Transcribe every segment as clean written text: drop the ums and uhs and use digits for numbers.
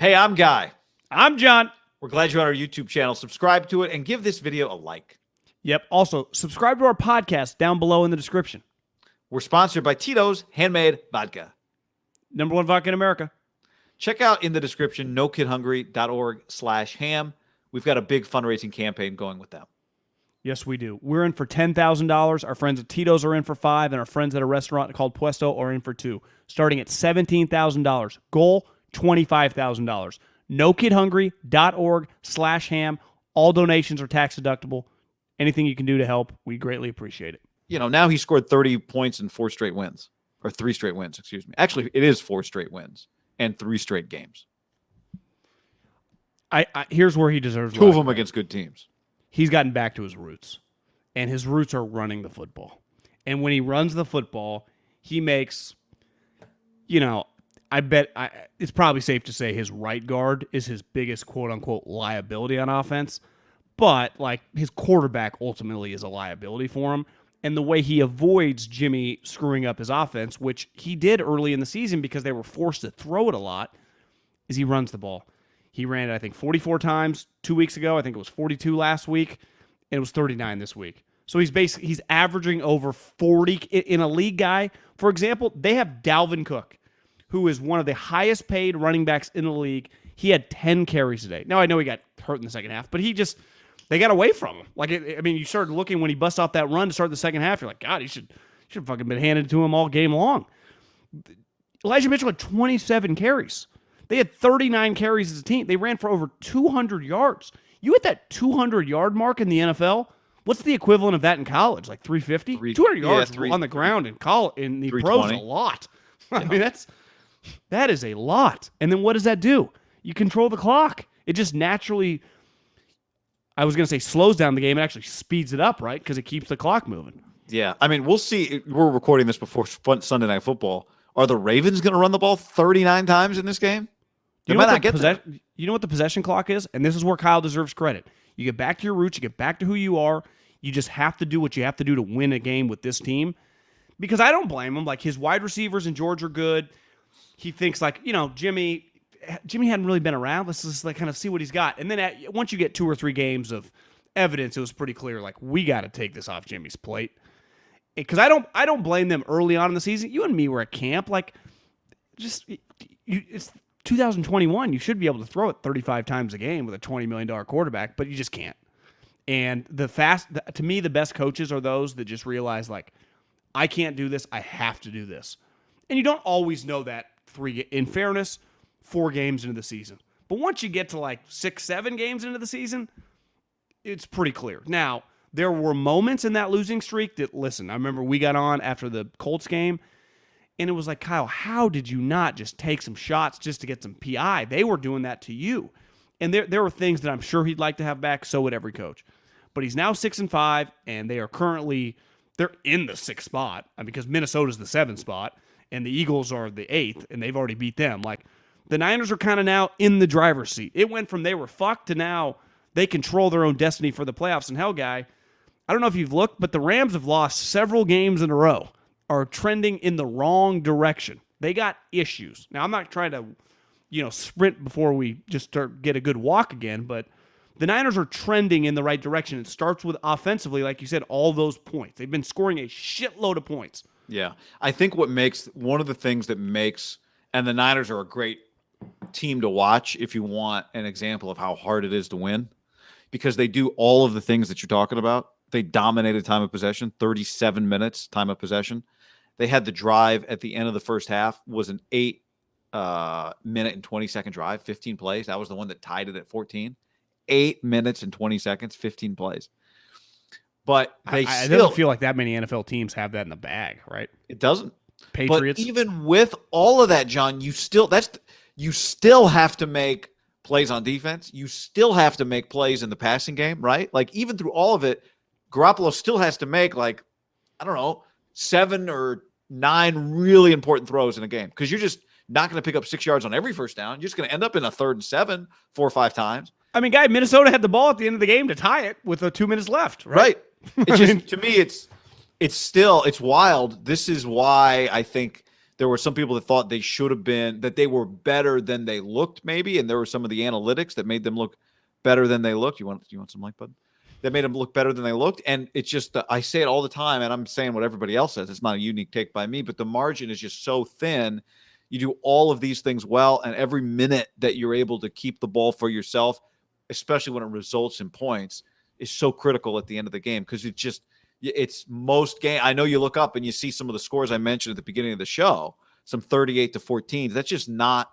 Hey, I'm Guy. I'm John. We're glad you're on our YouTube channel. Subscribe to it and give this video a like. Yep. Also, subscribe to our podcast down below in the description. We're sponsored by Tito's Handmade Vodka. #1 vodka in America. Check out in the description, nokidhungry.org/ham. We've got a big fundraising campaign going with them. Yes, we do. We're in for $10,000. Our friends at Tito's are in for $5,000, and our friends at a restaurant called Puesto are in for $2,000. Starting at $17,000. Goal, $25,000. nokidhungry.org/ham. All donations are tax deductible. Anything you can do to help, we greatly appreciate it. You know, now he scored 30 points in 4 straight wins. Or 3 straight wins, excuse me. Actually, it is 4 straight wins and 3 straight games. Here's where he deserves 2 of them against good teams. He's gotten back to his roots, and his roots are running the football. And when he runs the football, he makes, I bet it's probably safe to say his right guard is his biggest quote-unquote liability on offense. But, his quarterback ultimately is a liability for him. And the way he avoids Jimmy screwing up his offense, which he did early in the season because they were forced to throw it a lot, is he runs the ball. He ran it, I think, 44 times 2 weeks ago. I think it was 42 last week, and it was 39 this week. So he's averaging over 40 in a league guy. For example, they have Dalvin Cook, who is one of the highest paid running backs in the league. He had 10 carries today. Now, I know he got hurt in the second half, but they got away from him. You started looking when he busts off that run to start the second half. You're like, God, he should have fucking been handed to him all game long. Elijah Mitchell had 27 carries. They had 39 carries as a team. They ran for over 200 yards. You hit that 200-yard mark in the NFL, what's the equivalent of that in college? Like 350? 200 yards on the ground in the pros is a lot. I mean, that is a lot. And then what does that do? You control the clock. It just naturally, I was going to say slows down the game. It actually speeds it up, right? Because it keeps the clock moving. Yeah. I mean, we'll see. We're recording this before Sunday Night Football. Are the Ravens going to run the ball 39 times in this game? You know what the possession clock is? And this is where Kyle deserves credit. You get back to your roots. You get back to who you are. You just have to do what you have to do to win a game with this team. Because I don't blame him. His wide receivers in Georgia are good. He thinks Jimmy hadn't really been around. Let's just kind of see what he's got. And then once you get 2 or 3 games of evidence, it was pretty clear, we got to take this off Jimmy's plate. Because I don't blame them early on in the season. You and me were at camp. It's 2021. You should be able to throw it 35 times a game with a $20 million quarterback, but you just can't. And to me, the best coaches are those that just realize, I can't do this. I have to do this. And you don't always know that in fairness, 4 games into the season. But once you get to 6, 7 games into the season, it's pretty clear. Now, there were moments in that losing streak that, listen, I remember we got on after the Colts game, and it was like, Kyle, how did you not just take some shots just to get some PI? They were doing that to you. And there were things that I'm sure he'd like to have back, so would every coach. But he's now 6-5, and they're in the 6th spot because Minnesota's the 7th spot, and the Eagles are the 8th, and they've already beat them. The Niners are kind of now in the driver's seat. It went from they were fucked to now they control their own destiny for the playoffs. And hell, Guy, I don't know if you've looked, but the Rams have lost several games in a row, are trending in the wrong direction. They got issues. Now, I'm not trying to, sprint before we just get a good walk again, but the Niners are trending in the right direction. It starts with offensively, like you said, all those points. They've been scoring a shitload of points. Yeah. I think one of the things that makes, and the Niners are a great team to watch if you want an example of how hard it is to win, because they do all of the things that you're talking about. They dominated time of possession, 37 minutes time of possession. They had the drive at the end of the first half was an 8-minute and 20-second drive, 15 plays. That was the one that tied it at 14. 8 minutes and 20 seconds, 15 plays. But I don't feel like that many NFL teams have that in the bag, right? It doesn't. Patriots. But even with all of that, John, you still have to make plays on defense. You still have to make plays in the passing game, right? Even through all of it, Garoppolo still has to make 7 or 9 really important throws in a game, because you're just not going to pick up 6 yards on every first down. You're just going to end up in a 3rd and 7 4 or 5 times. I mean, Guy, Minnesota had the ball at the end of the game to tie it with 2 minutes left, right? It's just, to me, it's wild. This is why I think There were some people that thought they should have been, that they were better than they looked, maybe, and there were some of the analytics that made them look better than they looked. You want some like button? That made them look better than they looked, and it's just I say it all the time, and I'm saying what everybody else says. It's not a unique take by me, but the margin is just so thin. You do all of these things well, and every minute that you're able to keep the ball for yourself, especially when it results in points, is so critical at the end of the game because it's most game. I know you look up and you see some of the scores I mentioned at the beginning of the show, some 38-14. That's just not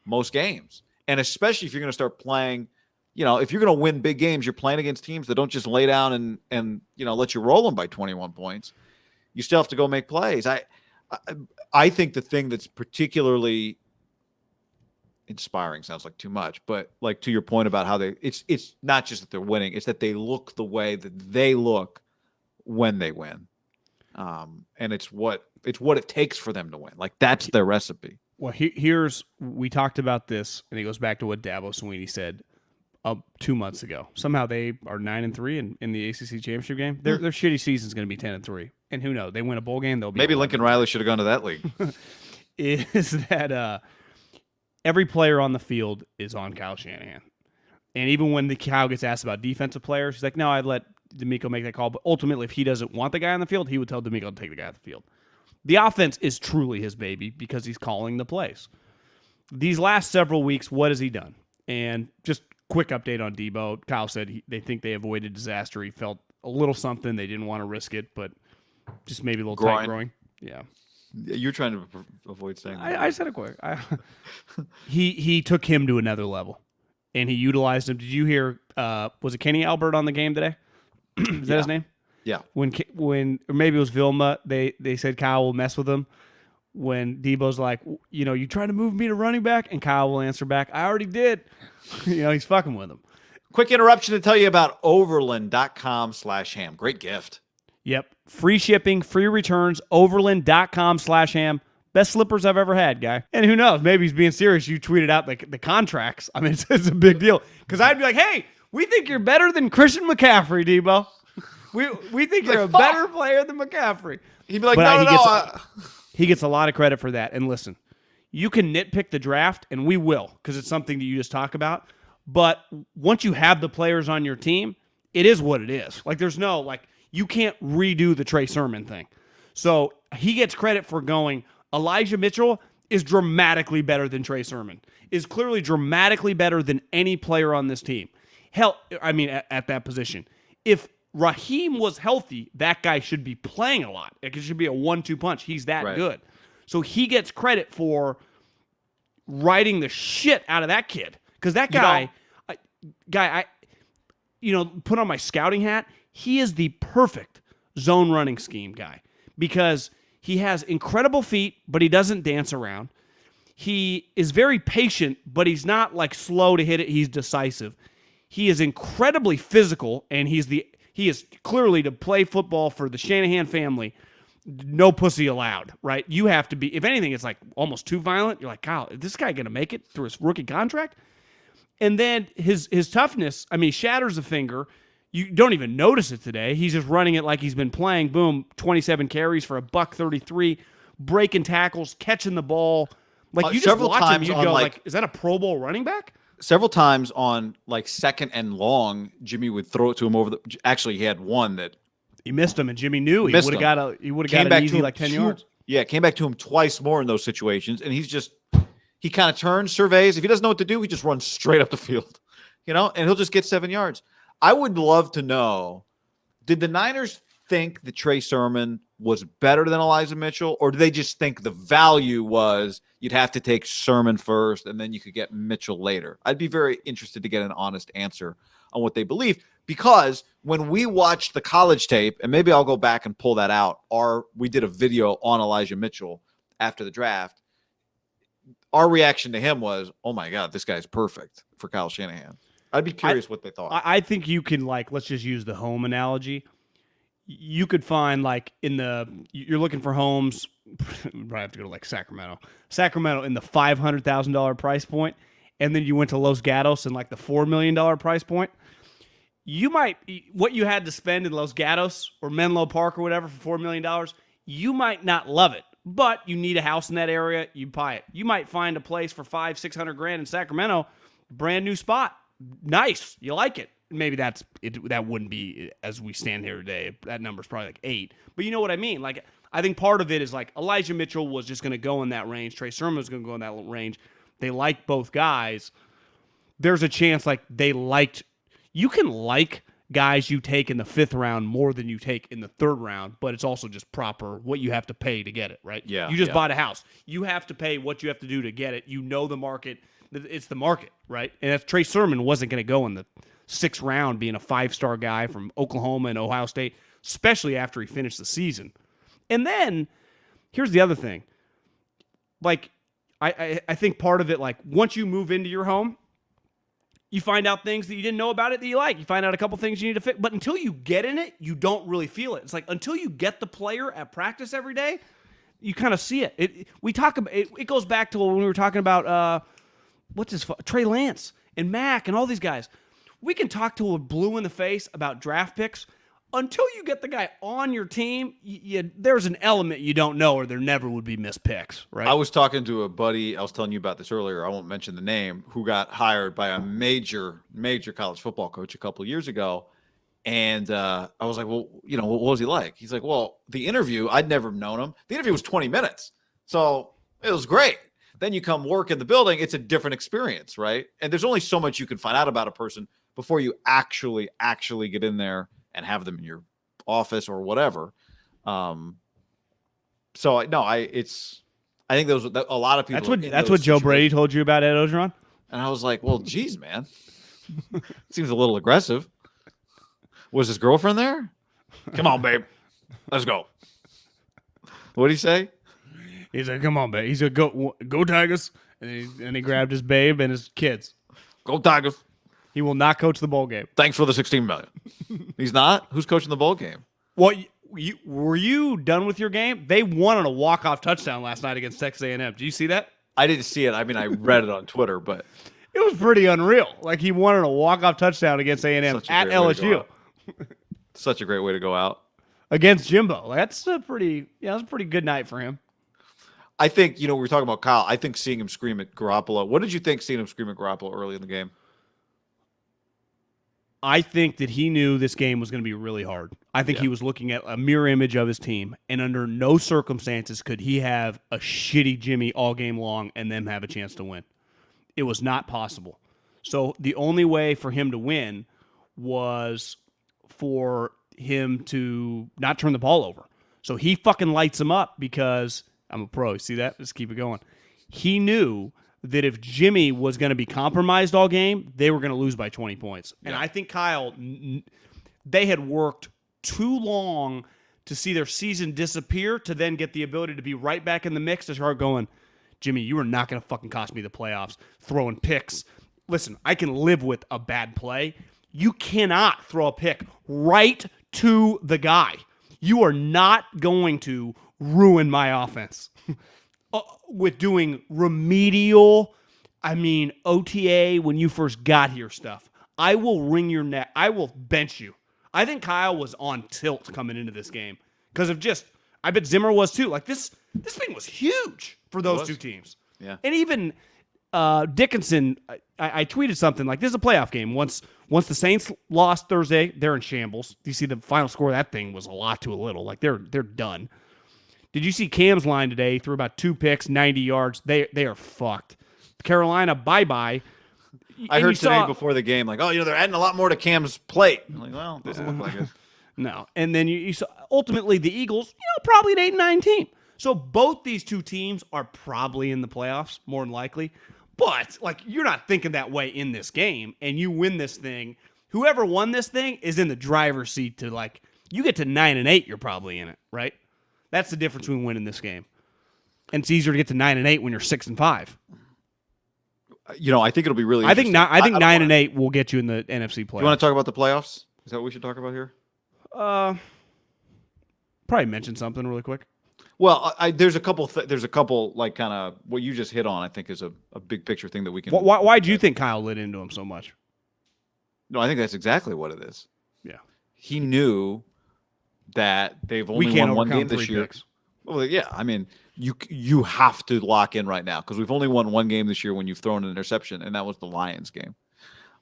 most games. And especially if you're going to start playing, if you're going to win big games, you're playing against teams that don't just lay down and let you roll them by 21 points. You still have to go make plays. I think the thing that's particularly inspiring sounds like too much, but like to your point about how it's not just that they're winning, it's that they look the way that they look when they win. And it's what it takes for them to win. Like that's their recipe. Well, we talked about this, and it goes back to what Dabo Swinney said 2 months ago. Somehow they are 9-3 in the ACC championship game. Their shitty season's going to be 10-3, and who knows? They win a bowl game, they'll be maybe Lincoln Riley should have gone to that league. Is that every player on the field is on Kyle Shanahan, and even when the Kyle gets asked about defensive players, he's like, "No, I'd let D'Amico make that call." But ultimately, if he doesn't want the guy on the field, he would tell D'Amico to take the guy off the field. The offense is truly his baby because he's calling the plays. These last several weeks, what has he done? And just quick update on Debo. Kyle said they think they avoided disaster. He felt a little something. They didn't want to risk it, but just maybe a little tight growing. Yeah. You're trying to avoid saying that. I said it quick. He took him to another level, and he utilized him. Did you hear, was it Kenny Albert on the game today? Is that his name? Yeah. When or maybe it was Vilma, they said Kyle will mess with him. When Debo's like, you trying to move me to running back? And Kyle will answer back, I already did. He's fucking with him. Quick interruption to tell you about overland.com/ham. Great gift. Yep. Free shipping, free returns, overland.com/ham. Best slippers I've ever had, guy. And who knows? Maybe he's being serious. You tweeted out the contracts. I mean, it's a big deal. Because I'd be like, hey, we think you're better than Christian McCaffrey, Debo. We think you're a better player than McCaffrey. He'd be like, no. He gets a lot of credit for that. And listen, you can nitpick the draft, and we will, because it's something that you just talk about. But once you have the players on your team, it is what it is. Like, there's no, you can't redo the Trey Sermon thing. So he gets credit for going, Elijah Mitchell is dramatically better than Trey Sermon, is clearly dramatically better than any player on this team. Hell, I mean, at that position. If Raheem was healthy, that guy should be playing a lot. It should be a 1-2 punch. He's that good. So he gets credit for riding the shit out of that kid. Because that guy, I put on my scouting hat, he is the perfect zone running scheme guy. Because he has incredible feet, but he doesn't dance around. He is very patient, but he's not slow to hit it. He's decisive. He is incredibly physical, and he is clearly, to play football for the Shanahan family, no pussy allowed, right? You have to be, if anything, it's almost too violent. You're like, Kyle, is this guy going to make it through his rookie contract? And then his toughness, shatters a finger. You don't even notice it today. He's just running it like he's been playing. Boom, 27 carries for $133, breaking tackles, catching the ball. You just watch him, you go, is that a Pro Bowl running back? Several times on second and long, Jimmy would throw it to him over the. Actually, he had one that he missed him, and Jimmy knew he would have got an easy 10 yards. Yeah, came back to him twice more in those situations, and he kind of turns, surveys. If he doesn't know what to do, he just runs straight up the field, and he'll just get 7 yards. I would love to know: did the Niners think that Trey Sermon was better than Elijah Mitchell, or do they just think the value was you'd have to take Sermon first and then you could get Mitchell later? I'd be very interested to get an honest answer on what they believe, because when we watched the college tape, and maybe I'll go back and pull that out, we did a video on Elijah Mitchell after the draft. Our reaction to him was, oh my God, this guy's perfect for Kyle Shanahan. I'd be curious what they thought. I think you can, let's just use the home analogy. You could find you're looking for homes, you probably have to go to Sacramento in the $500,000 price point, and then you went to Los Gatos in the $4 million price point. What you had to spend in Los Gatos or Menlo Park or whatever for $4 million, you might not love it, but you need a house in that area, you buy it. You might find a place for $500-600 in Sacramento, brand new spot, nice, you like it. Maybe that's it. That wouldn't be as we stand here today. That number's probably like 8. But you know what I mean? Like, I think part of it is like Elijah Mitchell was just going to go in that range. Trey Sermon was going to go in that range. They like both guys. There's a chance like they liked. You can like guys you take in the 5th round more than you take in the 3rd round, but it's also just proper what you have to pay to get it, right? Yeah. You just bought a house. You have to pay what you have to do to get it. You know the market. It's the market, right? And if Trey Sermon wasn't going to go in the 6th round being a 5-star guy from Oklahoma and Ohio State, especially after he finished the season. And then here's the other thing. Like, I think part of it, like, once you move into your home, you find out things that you didn't know about it that you like. You find out a couple things you need to fix. But until you get in it, you don't really feel it. It's like until you get the player at practice every day, you kind of see it. It goes back to when we were talking about Trey Lance and Mack and all these guys. We can talk to a blue in the face about draft picks. Until you get the guy on your team, there's an element you don't know, or there never would be missed picks, right? I was talking to a buddy, I was telling you about this earlier, I won't mention the name, who got hired by a major college football coach a couple of years ago. And I was like, well, what was he like? He's like, well, the interview, I'd never known him. The interview was 20 minutes. So it was great. Then you come work in the building, it's a different experience, right? And there's only so much you can find out about a person before you actually get in there and have them in your office or whatever. I think a lot of people. That's what Joe Brady told you about Ed Ogeron. And I was like, well, geez, man, seems a little aggressive. Was his girlfriend there? Come on, babe, let's go. What did he say? He's like, come on, babe. He's like, go Tigers, and he grabbed his babe and his kids. Go Tigers. He will not coach the bowl game. Thanks for the $16 million. He's not? Who's coaching the bowl game? Well, were you done with your game? They won on a walk-off touchdown last night against Texas A&M. Did you see that? I didn't see it. I mean, I read it on Twitter, but it was pretty unreal. Like, he won on a walk-off touchdown against A&M at LSU. Such a great way to go out. Against Jimbo. That's a pretty good night for him. I think, we were talking about Kyle. I think seeing him scream at Garoppolo. What did you think seeing him scream at Garoppolo early in the game? I think that he knew this game was going to be really hard. I think he was looking at a mirror image of his team, and under no circumstances could he have a shitty Jimmy all game long and them have a chance to win. It was not possible. So the only way for him to win was for him to not turn the ball over. So he fucking lights him up because I'm a pro. You see that? Just keep it going. He knew that if Jimmy was going to be compromised all game, they were going to lose by 20 points. And I think Kyle, they had worked too long to see their season disappear to then get the ability to be right back in the mix to start going, Jimmy, you are not going to fucking cost me the playoffs, throwing picks. Listen, I can live with a bad play. You cannot throw a pick right to the guy. You are not going to ruin my offense. With doing remedial, OTA when you first got here stuff. I will wring your neck. I will bench you. I think Kyle was on tilt coming into this game because of I bet Zimmer was too. Like this thing was huge for those two teams. Yeah. And even Dickinson, I tweeted something like, this is a playoff game. Once the Saints lost Thursday, they're in shambles. You see the final score of that thing was a lot to a little. Like they're done. Did you see Cam's line today? He threw about 2 picks, 90 yards. They are fucked. Carolina, bye-bye. I heard today before the game, like, they're adding a lot more to Cam's plate. I'm like, well, doesn't look like it. No. And then you saw, ultimately, the Eagles, probably an 8-9 team. So both these two teams are probably in the playoffs, more than likely. But, you're not thinking that way in this game, and you win this thing. Whoever won this thing is in the driver's seat to, you get to 9-8, you're probably in it, right? That's the difference between winning this game. And it's easier to get to 9-8 when you're 6-5. I think it'll be really. I think 9-8 will get you in the NFC playoffs. You want to talk about the playoffs? Is that what we should talk about here? Probably mention something really quick. Well, there's a couple kind of what you just hit on. I think is a big picture thing that we can. Why do you think Kyle lit into him so much? No, I think that's exactly what it is. Yeah, he knew that they've only won one game this year. Picks. Well, yeah, you have to lock in right now because we've only won one game this year when you've thrown an interception, and that was the Lions game.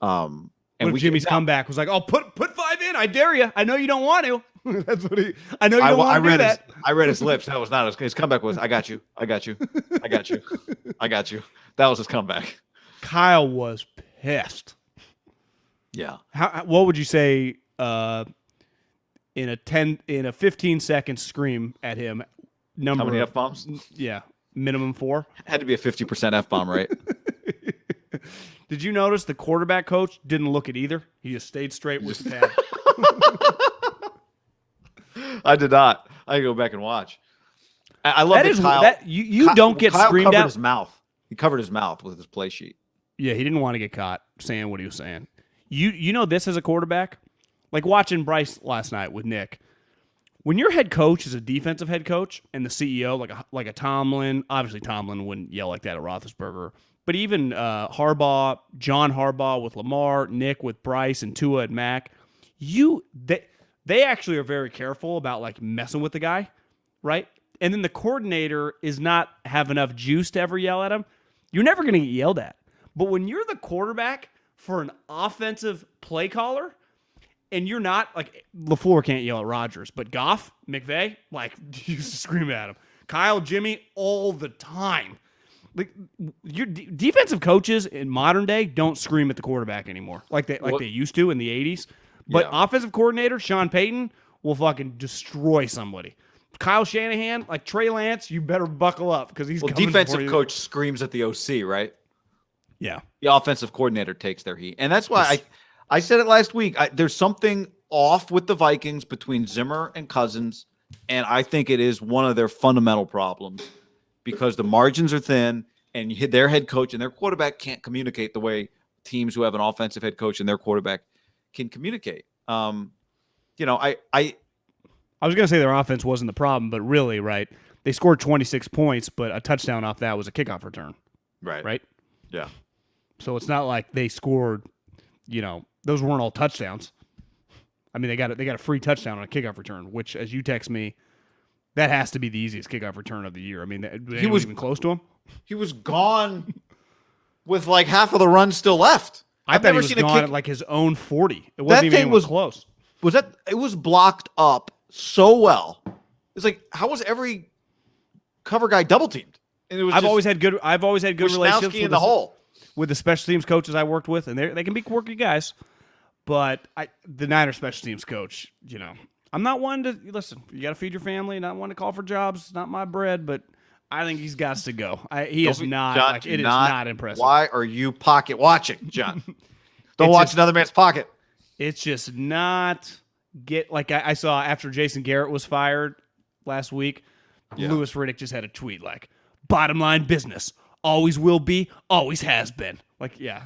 And Jimmy's comeback was like, "Oh, put 5 in. I dare you. I know you don't want to." That's what he. I know you don't want to do that. I read his lips. That was not his comeback. Was I got you. I got you. I got you. I got you. That was his comeback. Kyle was pissed. Yeah. What would you say in a 15-second scream at him? How many F-bombs? Yeah, minimum 4. Had to be a 50% F-bomb rate. Did you notice the quarterback coach didn't look at either? He just stayed straight with the pad. I did not. I go back and watch. I love that Kyle. You don't get Kyle screamed covered at. His mouth. He covered his mouth with his play sheet. Yeah, he didn't want to get caught saying what he was saying. You know this as a quarterback? Like watching Bryce last night with Nick. When your head coach is a defensive head coach and the CEO, like a Tomlin, obviously Tomlin wouldn't yell like that at Roethlisberger, but even Harbaugh, John Harbaugh with Lamar, Nick with Bryce, and Tua and Mac, they actually are very careful about like messing with the guy, right? And then the coordinator is not have enough juice to ever yell at him. You're never going to get yelled at. But when you're the quarterback for an offensive play caller, and you're not, like, LaFleur can't yell at Rodgers, but Goff, McVay, like, you used to scream at him. Kyle, Jimmy, all the time. Like, your defensive coaches in modern day don't scream at the quarterback anymore, like they used to in the 80s. But offensive coordinator, Sean Payton, will fucking destroy somebody. Kyle Shanahan, like Trey Lance, you better buckle up because he's coming defensive for you. Coach screams at the OC, right? Yeah. The offensive coordinator takes their heat. And that's why I said it last week. There's something off with the Vikings between Zimmer and Cousins, and I think it is one of their fundamental problems because the margins are thin, and their head coach and their quarterback can't communicate the way teams who have an offensive head coach and their quarterback can communicate. I was going to say their offense wasn't the problem, but really, right, they scored 26 points, but a touchdown off that was a kickoff return. Right? Yeah. So it's not like they scored, those weren't all touchdowns. I mean, they got a free touchdown on a kickoff return, which, as you text me, that has to be the easiest kickoff return of the year. I mean, he was even close to him. He was gone with like half of the run still left. I thought he was gone at like his own 40. It wasn't even close. It was blocked up so well. It's like, how was every cover guy double teamed? I've always had good relationships in the hole with the special teams coaches I worked with, and they can be quirky guys. But the Niners special teams coach, I'm not one to listen. You got to feed your family. Not one to call for jobs. It's not my bread, but I think he's got to go. It is not impressive. Why are you pocket watching, John? Don't watch another man's pocket. It's just not I saw after Jason Garrett was fired last week. Yeah. Louis Riddick just had a tweet like, "Bottom line business, always will be, always has been." Like, yeah.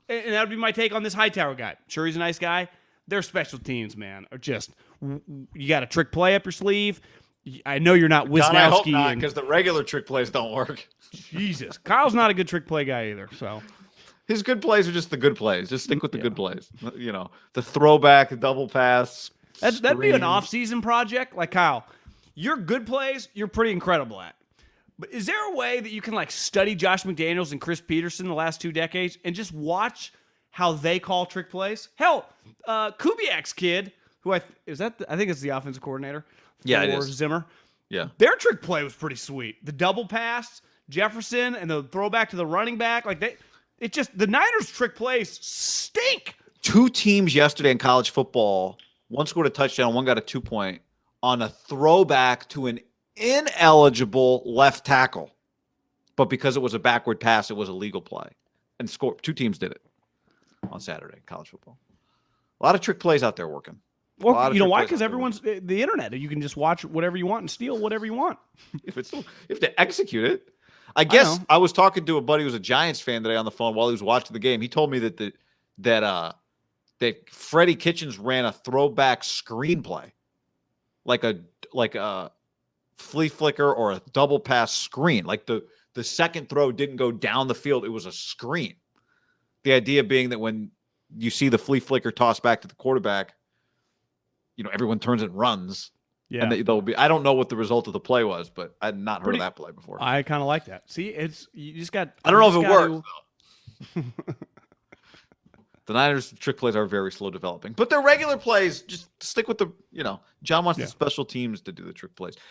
And that would be my take on this Hightower guy. Sure, he's a nice guy. Their special teams, man, are just, you got a trick play up your sleeve. I know you're not Wisnowski. I hope not, because the regular trick plays don't work. Jesus. Kyle's not a good trick play guy either, so. His good plays are just the good plays. Just stick with the good plays. The throwback, the double pass. That'd be an off-season project. Like, Kyle, your good plays, you're pretty incredible at. But is there a way that you can study Josh McDaniels and Chris Peterson the last 2 decades and just watch how they call trick plays? Hell, Kubiak's kid, who I think it's the offensive coordinator for Zimmer. Yeah. Their trick play was pretty sweet. The double pass, Jefferson, and the throwback to the running back. The Niners trick plays stink. 2 teams yesterday in college football, one scored a touchdown, one got a 2-point on a throwback to an ineligible left tackle. But because it was a backward pass, it was a legal play. And 2 teams did it on Saturday in college football. A lot of trick plays out there working. Well, you know why? Because everyone's the internet. You can just watch whatever you want and steal whatever you want. You have to execute it. I guess I was talking to a buddy who was a Giants fan today on the phone while he was watching the game. He told me that Freddie Kitchens ran a throwback screenplay, like a flea flicker or a double pass screen. Like the second throw didn't go down the field; it was a screen. The idea being that when you see the flea flicker toss back to the quarterback, everyone turns and runs. Yeah. And they'll be. I don't know what the result of the play was, but I'd not heard Pretty- of that play before. I kind of like that. See, it's you just got. I don't know if you it just works. gotta- The Niners' trick plays are very slow developing, but their regular plays just stick with the. John wants the special teams to do the trick plays.